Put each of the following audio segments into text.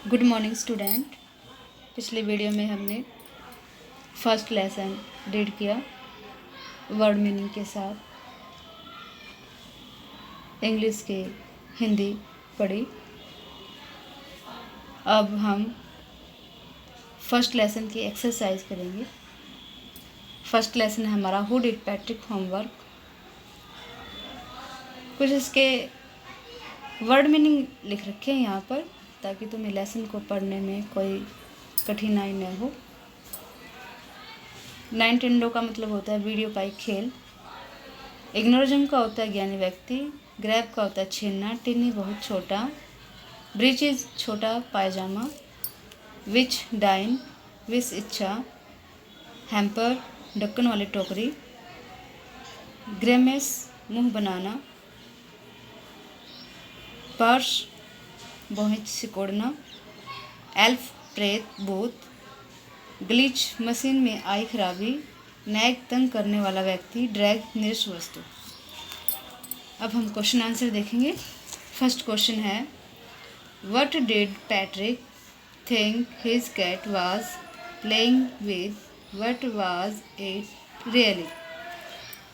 Good morning student. पिछले video में हमने फर्स्ट लेसन रीड किया वर्ड मीनिंग के साथ, इंग्लिश के हिंदी पढ़ी। अब हम फर्स्ट लेसन की एक्सरसाइज करेंगे। फर्स्ट लेसन है हमारा हु डिड पैट्रिक होमवर्क। कुछ इसके वर्ड मीनिंग लिख रखे हैं यहाँ पर, ताकि तुम्हें लेसन को पढ़ने में कोई कठिनाई न हो। नाइनटेंडो का मतलब होता है वीडियो का एक खेल। इग्नोरिज्म का होता है ज्ञानी व्यक्ति। ग्रैब का होता है छीनना। टिनी बहुत छोटा। ब्रीचेज छोटा पायजामा। विच डाइन विश इच्छा। हैम्पर ढक्कन वाली टोकरी। ग्रेमेस मुंह बनाना। पर्स बोहिच सिकोड़ना। एल्फ प्रेत भूत। ग्लिच मशीन में आई खराबी। नैग तंग करने वाला व्यक्ति। ड्रैग निरस वस्तु। अब हम क्वेश्चन आंसर देखेंगे। फर्स्ट क्वेश्चन है what did Patrick think his cat was playing with, what was it really.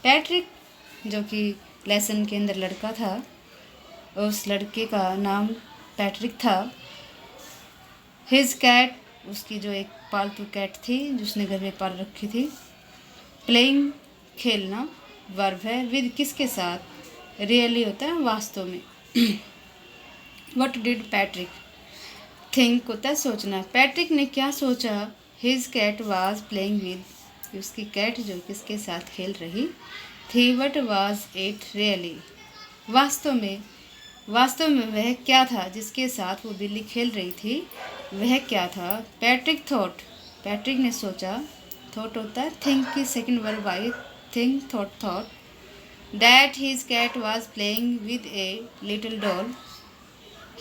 Patrick जो कि लेसन के अंदर लड़का था, उस लड़के का नाम पैट्रिक था। हिज कैट उसकी जो एक पालतू कैट थी जिसने घर में पाल रखी थी। प्लेइंग खेलना वर्ब है। विद किसके साथ, रियली होता है वास्तव में। व्हाट डिड पैट्रिक थिंक होता है सोचना। पैट्रिक ने क्या सोचा। His cat was playing with, उसकी कैट जो किसके साथ खेल रही थी। व्हाट वाज इट रियली, वास्तव में वह क्या था जिसके साथ वो बिल्ली खेल रही थी, वह क्या था। पैट्रिक थॉट, पैट्रिक ने सोचा। थॉट होता है थिंक की सेकंड वर्ब आई। Think thought that his cat was playing with a little doll.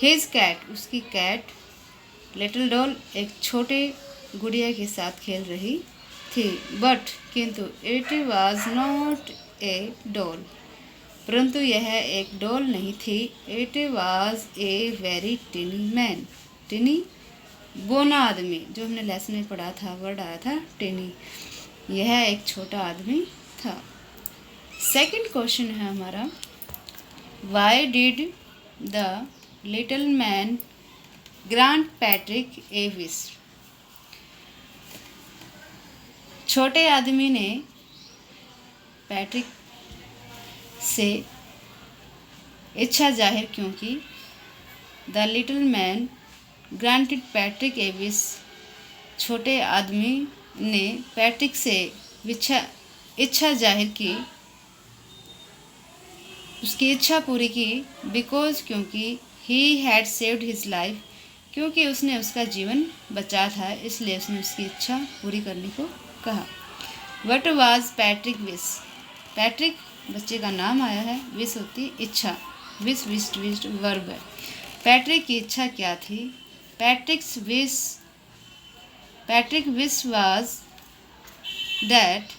His cat उसकी कैट, लिटिल डॉल एक छोटे गुड़िया के साथ खेल रही थी। बट किंतु it was not a doll, परंतु यह एक डॉल नहीं थी। It was a very टिनी man, टिनी बोना आदमी, जो हमने लेसन में पढ़ा था वर्ड आया था टिनी, यह एक छोटा आदमी था। सेकंड क्वेश्चन है हमारा why did the little man grant Patrick A wish. छोटे आदमी ने पैट्रिक से इच्छा जाहिर क्यों की। The little man granted Patrick A wish, छोटे आदमी ने पैट्रिक से इच्छा जाहिर की, उसकी इच्छा पूरी की। बिकॉज क्योंकि he had saved his life, क्योंकि उसने उसका जीवन बचा था, इसलिए उसने उसकी इच्छा पूरी करने को कहा। What was Patrick wish, Patrick बच्चे का नाम आया है। विश होती इच्छा। विश विश्ड वर्ब है। पैट्रिक की इच्छा क्या थी। Patrick wish was that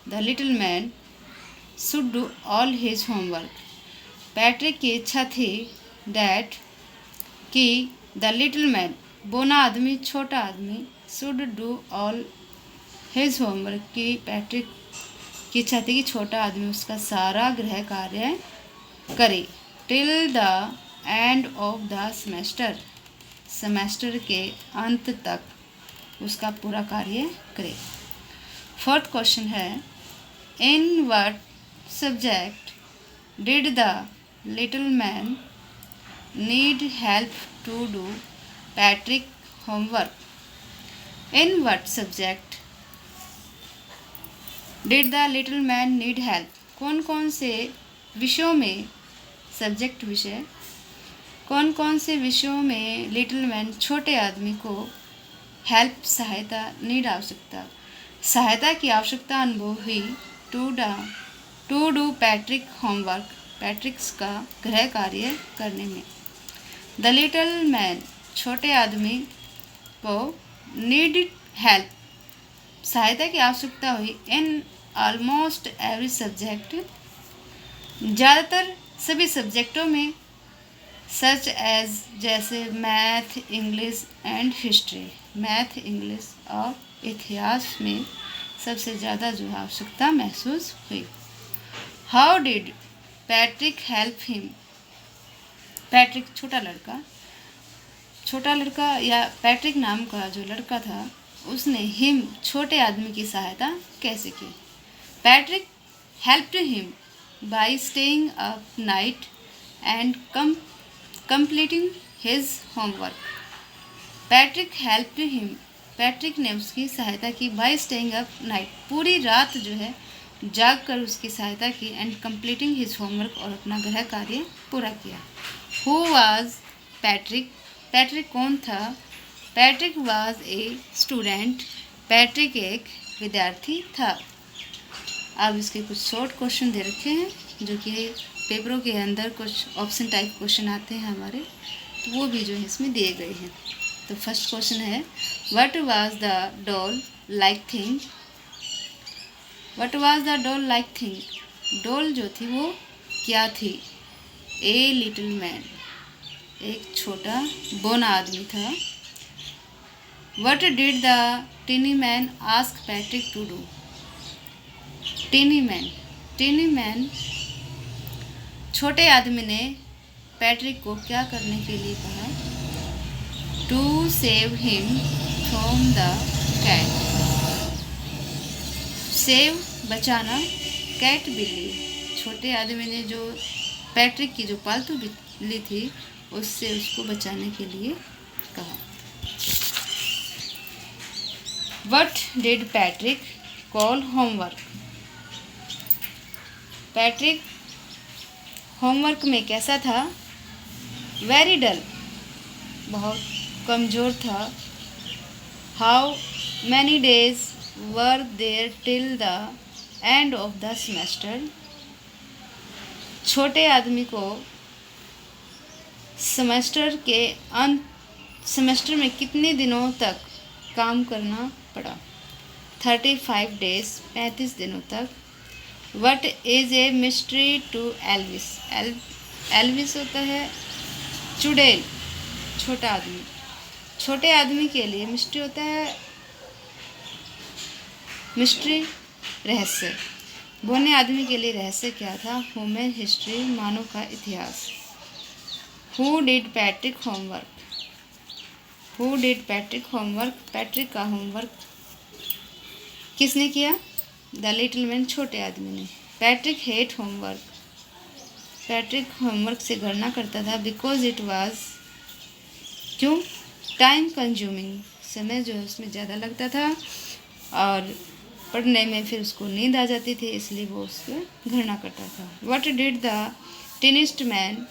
the little man should do all his homework. Patrick की इच्छा थी दैट कि द लिटिल मैन बोना आदमी, छोटा आदमी, should do all his homework, कि पैट्रिक की इच्छा थी कि छोटा आदमी उसका सारा गृह कार्य करे। Till the end of the semester, semester के अंत तक उसका पूरा कार्य करे। फोर्थ क्वेश्चन है in what subject did the little man need help to do Patrick homework. In what subject did the little man need help, कौन कौन से विषयों में, सब्जेक्ट विषय, कौन कौन से विषयों में लिटिल मैन छोटे आदमी को हेल्प सहायता, नीड आवश्यकता, सहायता की आवश्यकता अनुभव हुई। To do Patrick homework, Patrick's का गृह कार्य करने में। द लिटिल मैन छोटे आदमी को नीड हेल्प सहायता की आवश्यकता हुई। इन ऑलमोस्ट एवरी सब्जेक्ट, ज़्यादातर सभी सब्जेक्टों में सच एज जैसे math, English and history. Math, English और इतिहास में सबसे ज़्यादा जो आवश्यकता महसूस हुई। How did Patrick help him. Patrick छोटा लड़का या पैट्रिक नाम का जो लड़का था, उसने हिम छोटे आदमी की सहायता कैसे की। Patrick helped him by staying up night and completing his homework. Patrick ने उसकी सहायता की बाय स्टेइंग अप नाइट, पूरी रात जो है जाग कर उसकी सहायता की, एंड कंप्लीटिंग हिज होमवर्क, और अपना गृह कार्य पूरा किया। Who was Patrick. पैट्रिक कौन था। Patrick was a student. Patrick एक विद्यार्थी था। अब इसके कुछ शॉर्ट क्वेश्चन दे रखे हैं, जो कि पेपरों के अंदर कुछ ऑप्शन टाइप क्वेश्चन आते हैं हमारे, तो वो भी जो है इसमें दिए गए हैं। तो फर्स्ट क्वेश्चन है, what was the doll like thing. What was the doll like thing. Doll जो थी वो क्या थी। ए लिटिल मैन, एक छोटा बौना आदमी था। What did the tiny man ask Patrick to do. Tiny man छोटे आदमी ने पैट्रिक को क्या करने के लिए कहा। To save him from the cat. Save बचाना, कैट बिल्ली। छोटे आदमी ने जो पैट्रिक की जो पालतू बिल्ली थी उससे उसको बचाने के लिए कहा। What did Patrick call homework. Patrick homework में कैसा था। वेरी डल, बहुत कमज़ोर था। How many days were there till the end of the semester. छोटे आदमी को सेमेस्टर में कितने दिनों तक काम करना पड़ा। 35 डेज, 35 दिनों तक। What is a mystery to Elvis. Elvis होता है चुड़ैल, छोटा आदमी। छोटे आदमी के लिए मिस्ट्री होता है मिस्ट्री, रहस्य। बौने आदमी के लिए रहस्य क्या था। ह्यूमन हिस्ट्री, मानव का इतिहास। Who did Patrick homework. Who did Patrick homework. Patrick का होमवर्क किसने किया। द लिटिल मैन, छोटे आदमी ने। Patrick hate homework. Patrick homework से घृणा करता था। बिकॉज इट वाज, क्यों, टाइम कंज्यूमिंग, समय जो है उसमें ज़्यादा लगता था और पढ़ने में फिर उसको नींद आ जाती थी, इसलिए वो उसको घृणा करता था। What did the tiniest man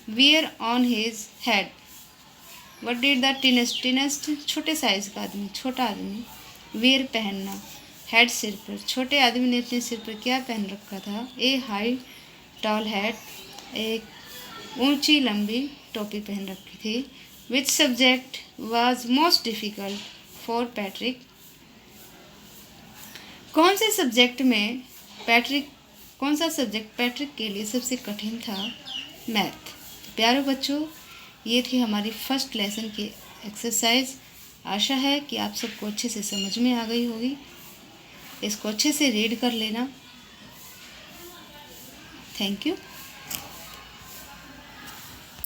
wear on his head. What did the tiniest, छोटे साइज का आदमी, छोटा आदमी। वियर, पहनना, हेड, सिर पर। छोटे आदमी ने अपने सिर पर क्या पहन रखा था। ए हाई टॉल हैट, एक ऊंची लंबी टोपी पहन रखी थी। Which subject was most difficult for Patrick. कौन सा सब्जेक्ट पैट्रिक के लिए सबसे कठिन था। मैथ। प्यारे बच्चों, ये थी हमारी फर्स्ट लेसन की एक्सरसाइज। आशा है कि आप सबको अच्छे से समझ में आ गई होगी। इसको अच्छे से रीड कर लेना। Thank you.